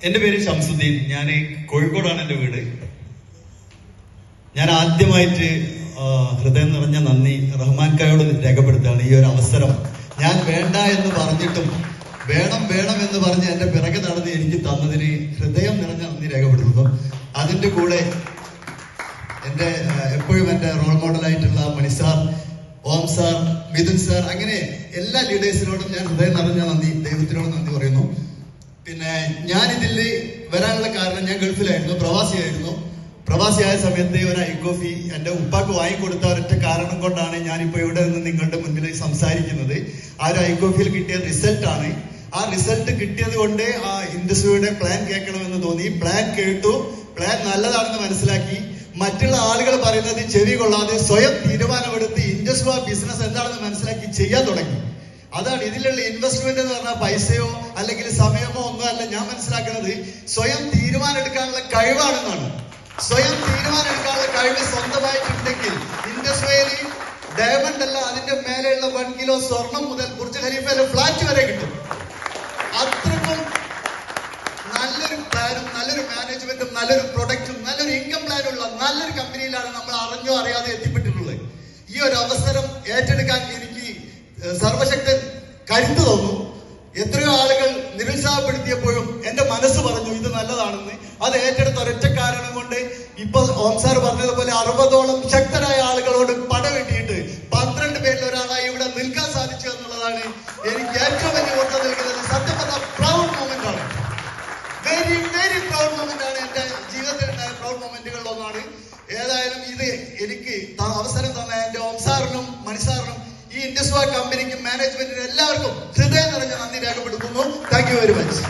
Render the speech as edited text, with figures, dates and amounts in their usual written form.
എന്റെ പേര് ഷംസുദ്ദീൻ. ഞാൻ കോഴിക്കോടാണ് എന്റെ വീട്. ഞാൻ ആദ്യമായിട്ട് ഹൃദയം നിറഞ്ഞ നന്ദി റഹ്മാൻ ഖായോട് രേഖപ്പെടുത്തുകയാണ്. ഈ ഒരു അവസരം ഞാൻ വേണ്ട എന്ന് പറഞ്ഞിട്ടും വേണം വേണം എന്ന് പറഞ്ഞ് എന്റെ പിറകെ നടന്ന് എനിക്ക് തന്നതിന് ഹൃദയം നിറഞ്ഞ നന്ദി രേഖപ്പെടുത്തുന്നു. അതിന്റെ കൂടെ എന്റെ എപ്പോഴും എന്റെ റോൾ മോഡലായിട്ടുള്ള മണിസാർ, ഓം സാർ, മിഥുൻ സാർ, അങ്ങനെ എല്ലാ ലീഡേഴ്സിനോടും ഞാൻ ഹൃദയം നിറഞ്ഞ നന്ദി, ദൈവത്തിനോട് നന്ദി പറയുന്നു. പിന്നെ ഞാൻ ഇതിൽ വരാനുള്ള കാരണം, ഞാൻ ഗൾഫിലായിരുന്നു, പ്രവാസിയായ സമയത്ത് ഒരു ഐക്കോഫി എന്റെ ഉപ്പാക്ക് വാങ്ങിക്കൊടുത്ത ഒരൊറ്റ കാരണം കൊണ്ടാണ് ഞാനിപ്പോ ഇവിടെ നിന്ന് നിങ്ങളുടെ മുന്നിൽ സംസാരിക്കുന്നത്. ആ ഒരു ഐക്കോഫിയിൽ കിട്ടിയ റിസൾട്ടാണ്. ആ റിസൾട്ട് കിട്ടിയത് കൊണ്ട് ആ ഇൻഡസ്ട്രിയുടെ പ്ലാൻ കേൾക്കണമെന്ന് തോന്നി. പ്ലാൻ കേട്ടു, പ്ലാൻ നല്ലതാണെന്ന് മനസ്സിലാക്കി. മറ്റുള്ള ആളുകൾ പറയുന്നത് ചെവി കൊള്ളാതെ സ്വയം തീരുമാനമെടുത്ത് ഇൻഡസ്ട്രി ബിസിനസ് എന്താണെന്ന് മനസ്സിലാക്കി ചെയ്യാൻ തുടങ്ങി. അതാണ് ഇതിലുള്ള ഇൻവെസ്റ്റ്മെന്റ് എന്ന് പറഞ്ഞാൽ പൈസയോ അല്ലെങ്കിൽ സമയമോ ഒന്നും അല്ല. ഞാൻ മനസ്സിലാക്കുന്നത് സ്വയം തീരുമാനം എടുക്കാനുള്ള കഴിവാണെന്നാണ്. സ്വയം തീരുമാനം എടുക്കാനുള്ള കഴിവ് സ്വന്തമായിട്ടുണ്ടെങ്കിൽ ഇൻഡസ്ട്രിയിൽ ഡയമണ്ട് അല്ല, അതിന്റെ മേലെയുള്ള 1 കിലോ സ്വർണം മുതൽ ബുർജ് ഖലീഫയിലെ ഫ്ലാറ്റ് വരെ കിട്ടും. അത്രക്കും നല്ലൊരു പ്ലാനും നല്ലൊരു മാനേജ്മെന്റും നല്ലൊരു പ്രൊഡക്റ്റും നല്ലൊരു ഇൻകം പ്ലാനുള്ള നല്ലൊരു കമ്പനിയിലാണ് നമ്മൾ അറിഞ്ഞോ അറിയാതെ എത്തിപ്പെട്ടിട്ടുള്ളത്. ഈ ഒരു അവസരം ഏറ്റെടുക്കാൻ എനിക്ക് സർവശക്തൻ കരുത്ത് തോന്നുന്നു. എത്രയോ ആളുകൾ നിരുത്സാഹപ്പെടുത്തിയപ്പോഴും എന്റെ മനസ്സ് പറഞ്ഞു ഇത് നല്ലതാണെന്ന്. അത് ഏറ്റെടുത്ത ഒരൊറ്റ കാരണം കൊണ്ട് ഇപ്പൊ ഓം സാർ പറഞ്ഞതുപോലെ 60ഓളം ശക്തരായ ആളുകളോട് പടവെട്ടിയിട്ട് 12 പേരിൽ ഒരാളായി ഇവിടെ നിൽക്കാൻ സാധിച്ചു എന്നുള്ളതാണ് എനിക്ക് ഏറ്റവും വലിയ ഓർമ്മ നൽകുന്നത്. സത്യം പറഞ്ഞ പ്രൗഡ് മൊമെന്റ് ആണ്. വെരി വെരി പ്രൗഡ് മൊമെന്റ് ആണ്. എന്റെ ജീവിതത്തിൽ ഉണ്ടായ പ്രൗഡ് മൊമെന്റുകളിലൊന്നാണ്. ഏതായാലും ഇത് എനിക്ക് അവസരം തന്ന എന്റെ ഓം സാറിനും മണിസാറിനും ഈ ഇൻഡസ്ട്രി കമ്പനിക്കും മാനേജ്മെന്റിനും എല്ലാവർക്കും ഹൃദയം നിറഞ്ഞ നന്ദി രേഖപ്പെടുത്തുന്നു. Thank you very much.